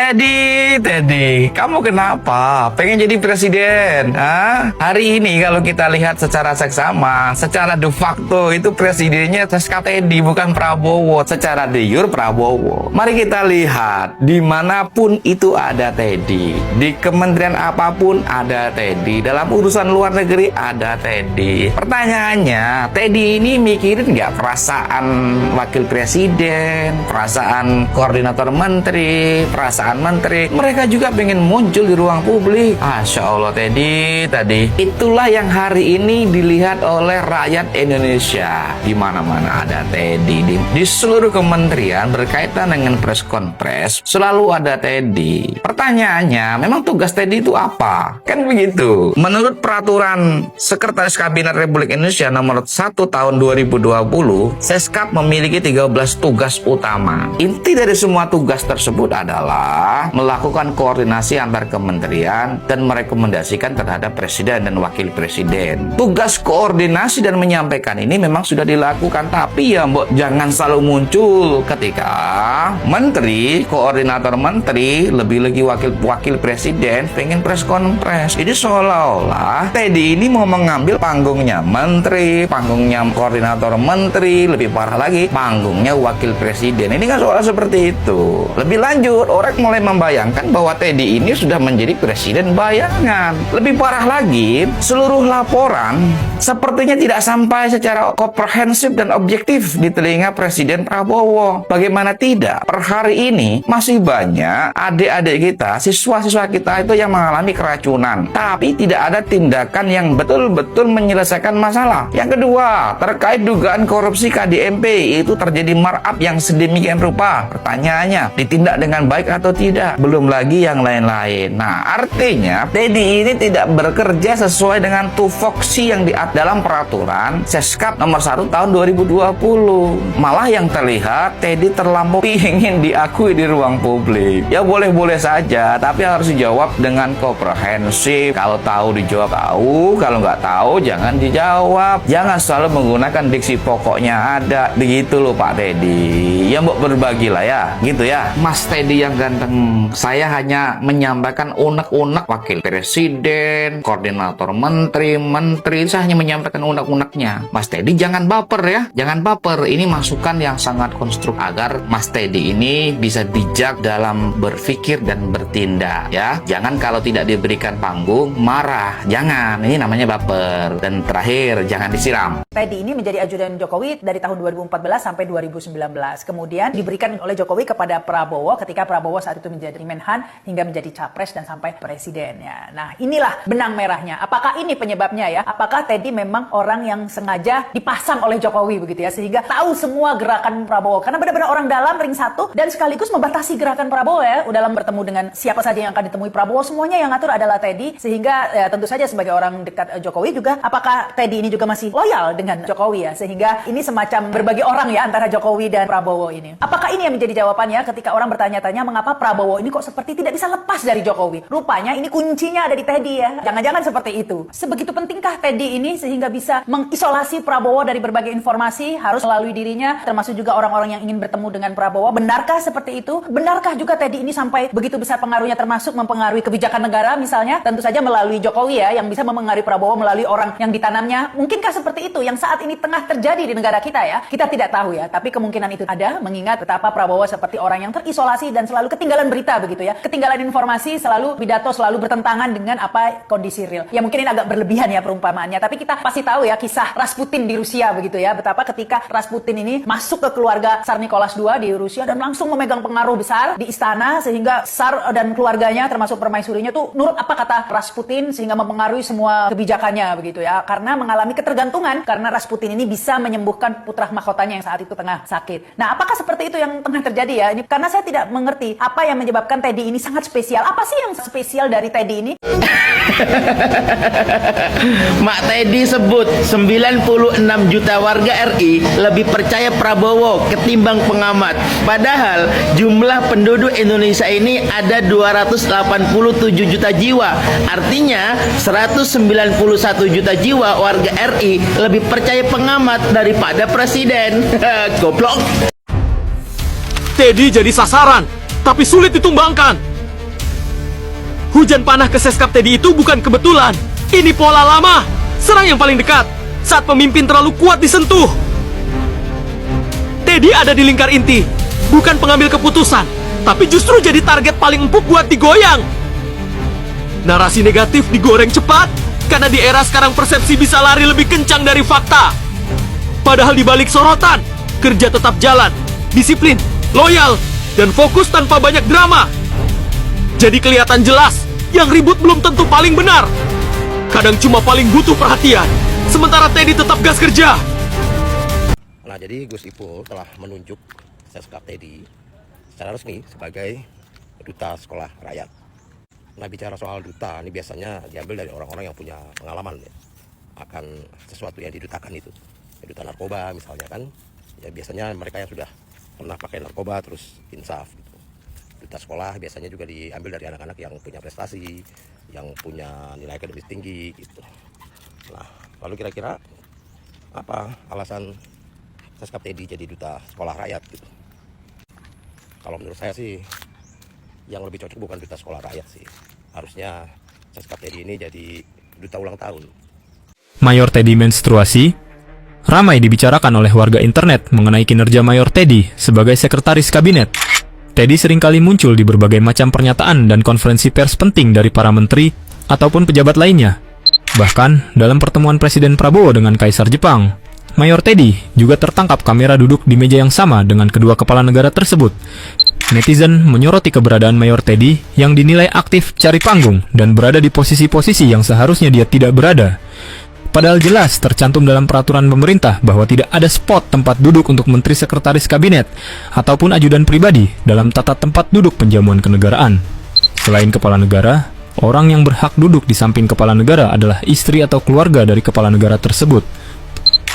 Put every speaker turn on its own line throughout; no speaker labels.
Teddy, kamu kenapa? Pengen jadi presiden? Hari ini kalau kita lihat secara seksama, secara de facto itu presidennya Seskap Teddy, bukan Prabowo. Secara de jure Prabowo. Mari kita lihat, dimanapun itu ada Teddy. Di kementerian apapun ada Teddy. Dalam urusan luar negeri ada Teddy. Pertanyaannya, Teddy ini mikirin nggak perasaan wakil presiden, perasaan koordinator menteri, perasaan menteri? Mereka juga pengen muncul di ruang publik. Masya Allah, Teddy tadi. Itulah yang hari ini dilihat oleh rakyat Indonesia. Di mana-mana ada Teddy. Di seluruh kementerian berkaitan dengan press conference selalu ada Teddy. Pertanyaannya, memang tugas Teddy itu apa? Kan begitu. Menurut peraturan Sekretaris Kabinet Republik Indonesia nomor 1 tahun 2020, Seskap memiliki 13 tugas utama. Inti dari semua tugas tersebut adalah melakukan koordinasi antar kementerian dan merekomendasikan terhadap presiden dan wakil presiden. Tugas koordinasi dan menyampaikan ini memang sudah dilakukan, tapi ya mbok jangan selalu muncul ketika menteri, koordinator menteri, lebih lagi wakil presiden pengen press conference. Jadi seolah-olah Teddy ini mau mengambil panggungnya menteri, panggungnya koordinator menteri, lebih parah lagi panggungnya wakil presiden. Ini kan soal seperti itu. Lebih lanjut, orang mulai membayangkan bahwa Teddy ini sudah menjadi presiden bayangan. Lebih parah lagi, seluruh laporan sepertinya tidak sampai secara komprehensif dan objektif di telinga Presiden Prabowo. Bagaimana tidak? Per hari ini masih banyak adik-adik kita, siswa-siswa kita itu yang mengalami keracunan, tapi tidak ada tindakan yang betul-betul menyelesaikan masalah. Yang kedua, terkait dugaan korupsi KDMP, itu terjadi markup yang sedemikian rupa. Pertanyaannya, ditindak dengan baik atau tidak? Belum lagi yang lain-lain. Nah, artinya Teddy ini tidak bekerja sesuai dengan tupoksi yang dalam peraturan Seskap nomor 1 tahun 2020. Malah yang terlihat Teddy terlampau ingin diakui di ruang publik. Ya boleh-boleh saja, tapi harus dijawab dengan komprehensif. Kalau tahu dijawab tahu, kalau nggak tahu jangan dijawab. Jangan selalu menggunakan diksi pokoknya ada. Begitu loh Pak Teddy. Ya mbok berbagilah ya, gitu ya. Mas Teddy yang ganteng, saya hanya menyampaikan unek-unek wakil presiden, koordinator menteri, saya hanya menyampaikan unek-uneknya. Mas Teddy jangan baper ya, jangan baper. Ini masukan yang sangat konstruktif agar Mas Teddy ini bisa bijak dalam berpikir dan bertindak ya. Jangan kalau tidak diberikan panggung marah, jangan. Ini namanya baper. Dan terakhir, jangan disiram.
Teddy ini menjadi ajudan Jokowi dari tahun 2014 sampai 2019. Kemudian diberikan oleh Jokowi kepada Prabowo ketika Prabowo saat itu menjadi Menhan hingga menjadi capres dan sampai presiden ya. Nah, inilah benang merahnya. Apakah ini penyebabnya ya? Apakah Teddy memang orang yang sengaja dipasang oleh Jokowi begitu ya, sehingga tahu semua gerakan Prabowo karena benar-benar orang dalam ring satu dan sekaligus membatasi gerakan Prabowo ya. Dalam bertemu dengan siapa saja yang akan ditemui Prabowo, semuanya yang ngatur adalah Teddy, sehingga ya, tentu saja sebagai orang dekat Jokowi juga, apakah Teddy ini juga masih loyal dengan Jokowi ya, sehingga ini semacam berbagi orang ya antara Jokowi dan Prabowo ini. Apakah ini yang menjadi jawabannya ketika orang bertanya-tanya mengapa Prabowo ini kok seperti tidak bisa lepas dari Jokowi? Rupanya ini kuncinya ada di Teddy ya. Jangan-jangan seperti itu. Sebegitu pentingkah Teddy ini sehingga bisa mengisolasi Prabowo dari berbagai informasi harus melalui dirinya, termasuk juga orang-orang yang ingin bertemu dengan Prabowo? Benarkah seperti itu? Benarkah juga Teddy ini sampai begitu besar pengaruhnya, termasuk mempengaruhi kebijakan negara misalnya, tentu saja melalui Jokowi ya, yang bisa memengaruhi Prabowo melalui orang yang ditanamnya? Mungkinkah seperti itu yang saat ini tengah terjadi di negara kita ya? Kita tidak tahu ya, tapi kemungkinan itu ada, mengingat betapa Prabowo seperti orang yang terisolasi dan selalu ketinggalan berita begitu ya, ketinggalan informasi, selalu pidato selalu bertentangan dengan apa kondisi real. Ya mungkin ini agak berlebihan ya perumpamaannya, tapi kita pasti tahu ya kisah Rasputin di Rusia begitu ya, betapa ketika Rasputin ini masuk ke keluarga Tsar Nicholas II di Rusia dan langsung memegang pengaruh besar di istana, sehingga Tsar dan keluarganya termasuk permaisurinya tuh nurut apa kata Rasputin, sehingga mempengaruhi semua kebijakannya begitu ya, karena mengalami ketergantungan karena Rasputin ini bisa menyembuhkan putra mahkotanya yang saat itu tengah sakit. Nah, apakah seperti itu yang tengah terjadi ya? Ini karena saya tidak mengerti apa yang menyebabkan Teddy ini sangat spesial. Apa sih yang spesial dari Teddy ini?
Mak Teddy sebut 96 juta warga RI lebih percaya Prabowo ketimbang pengamat. Padahal jumlah penduduk Indonesia ini ada 287 juta jiwa. Artinya 191 juta jiwa warga RI lebih percaya pengamat daripada presiden. Goblok.
Teddy jadi sasaran, tapi sulit ditumbangkan. Hujan panah ke Seskap Teddy itu bukan kebetulan. Ini pola lama. Serang yang paling dekat saat pemimpin terlalu kuat disentuh. Teddy ada di lingkar inti, bukan pengambil keputusan, tapi justru jadi target paling empuk buat digoyang. Narasi negatif digoreng cepat, karena di era sekarang persepsi bisa lari lebih kencang dari fakta. Padahal di balik sorotan, kerja tetap jalan, disiplin, loyal, dan fokus tanpa banyak drama. Jadi kelihatan jelas, yang ribut belum tentu paling benar. Kadang cuma paling butuh perhatian, sementara Teddy tetap gas kerja.
Nah, jadi Gus Ipul telah menunjuk Seskap Teddy secara resmi sebagai duta sekolah rakyat. Nah, bicara soal duta, ini biasanya diambil dari orang-orang yang punya pengalaman ya, akan sesuatu yang didutakan itu. Ya, duta narkoba misalnya kan, ya biasanya mereka yang sudah pernah pakai narkoba terus insaf gitu. Duta sekolah biasanya juga diambil dari anak-anak yang punya prestasi, yang punya nilai akademis tinggi gitu. Nah, lalu kira-kira apa alasan Seskap Teddy jadi duta sekolah rakyat gitu? Kalau menurut saya sih yang lebih cocok bukan duta sekolah rakyat sih. Harusnya Seskap Teddy ini jadi duta ulang tahun.
Mayor Teddy menstruasi. Ramai dibicarakan oleh warga internet mengenai kinerja Mayor Teddy sebagai sekretaris kabinet. Teddy seringkali muncul di berbagai macam pernyataan dan konferensi pers penting dari para menteri ataupun pejabat lainnya. Bahkan dalam pertemuan Presiden Prabowo dengan Kaisar Jepang, Mayor Teddy juga tertangkap kamera duduk di meja yang sama dengan kedua kepala negara tersebut. Netizen menyoroti keberadaan Mayor Teddy yang dinilai aktif cari panggung dan berada di posisi-posisi yang seharusnya dia tidak berada. Padahal jelas tercantum dalam peraturan pemerintah bahwa tidak ada spot tempat duduk untuk Menteri Sekretaris Kabinet ataupun ajudan pribadi dalam tata tempat duduk penjamuan kenegaraan. Selain kepala negara, orang yang berhak duduk di samping kepala negara adalah istri atau keluarga dari kepala negara tersebut.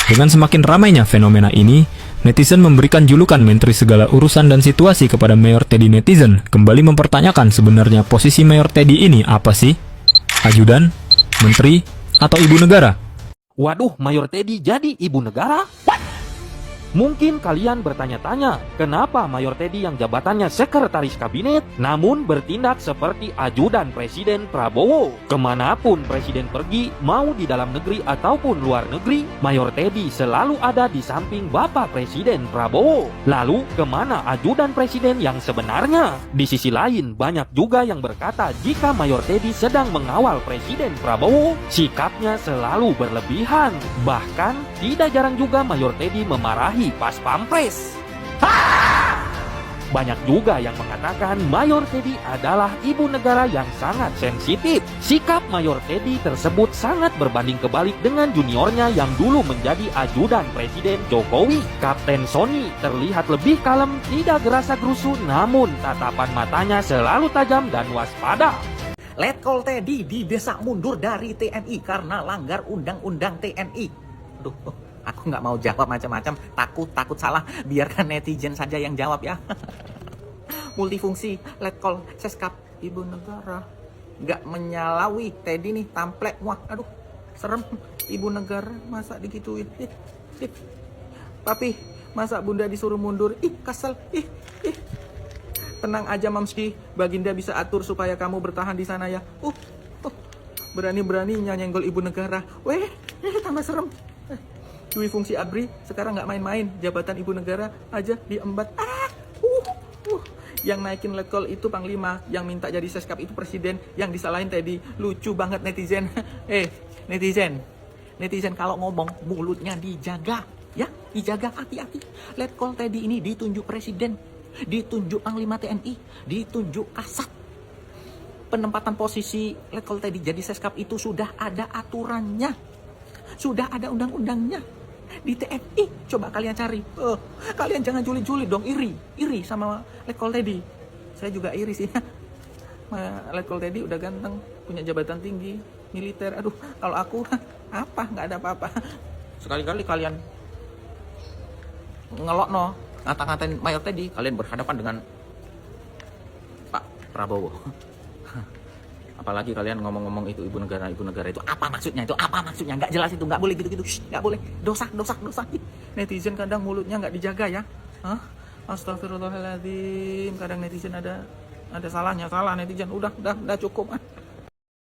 Dengan semakin ramainya fenomena ini, netizen memberikan julukan menteri segala urusan dan situasi kepada Mayor Teddy. Netizen kembali mempertanyakan sebenarnya posisi Mayor Teddy ini apa sih? Ajudan, menteri, atau ibu negara?
Waduh, Mayor Teddy jadi ibu negara? Mungkin kalian bertanya-tanya, kenapa Mayor Teddy yang jabatannya sekretaris kabinet, namun bertindak seperti ajudan Presiden Prabowo? Kemanapun Presiden pergi, mau di dalam negeri ataupun luar negeri, Mayor Teddy selalu ada di samping Bapak Presiden Prabowo. Lalu, kemana ajudan Presiden yang sebenarnya? Di sisi lain, banyak juga yang berkata jika Mayor Teddy sedang mengawal Presiden Prabowo, sikapnya selalu berlebihan. Bahkan, tidak jarang juga Mayor Teddy memarahi pas pampres. Banyak juga yang mengatakan Mayor Teddy adalah ibu negara yang sangat sensitif. Sikap Mayor Teddy tersebut sangat berbanding kebalik dengan juniornya yang dulu menjadi ajudan Presiden Jokowi. Kapten Sony terlihat lebih kalem, tidak gerasa-gerusu, namun tatapan matanya selalu tajam dan waspada.
Letkol Teddy didesak mundur dari TNI karena langgar undang-undang TNI. Aduh, aku nggak mau jawab macam-macam, takut salah. Biarkan netizen saja yang jawab ya. Multifungsi, Letkol, Seskap, ibu negara. Nggak menyalawi, Teddy nih tamplek. Wah, aduh, serem. Ibu negara, masa digituin. Papi, masa bunda disuruh mundur? Ih, kesel. Ih. Tenang aja Mamski, Baginda bisa atur supaya kamu bertahan di sana ya. Berani-beraninya nyenggol ibu negara. Tambah serem. Dwi fungsi ABRI sekarang nggak main-main, jabatan ibu negara aja diembat. Yang naikin Letkol itu Panglima, yang minta jadi Seskap itu Presiden, yang disalahin Teddy. Lucu banget netizen. Netizen kalau ngomong mulutnya dijaga, ya, dijaga, hati-hati. Letkol Teddy ini ditunjuk Presiden, ditunjuk Panglima TNI, ditunjuk Kasat. Penempatan posisi Letkol Teddy jadi Seskap itu sudah ada aturannya, sudah ada undang-undangnya. Di TNI, coba kalian cari. Kalian jangan juli-juli dong, iri sama Letkol Teddy. Saya juga iri sih. Letkol Teddy udah ganteng, punya jabatan tinggi, militer. Aduh, kalau aku apa? Nggak ada apa-apa. Sekali-kali kalian ngelok ngata-ngatain Mayor Teddy, kalian berhadapan dengan Pak Prabowo. Apalagi kalian ngomong-ngomong itu ibu negara itu apa maksudnya, nggak jelas itu, nggak boleh gitu-gitu, nggak boleh, dosa. Netizen kadang mulutnya nggak dijaga ya. Astagfirullahaladzim, kadang netizen ada Ada salahnya, salah netizen. Udah cukup.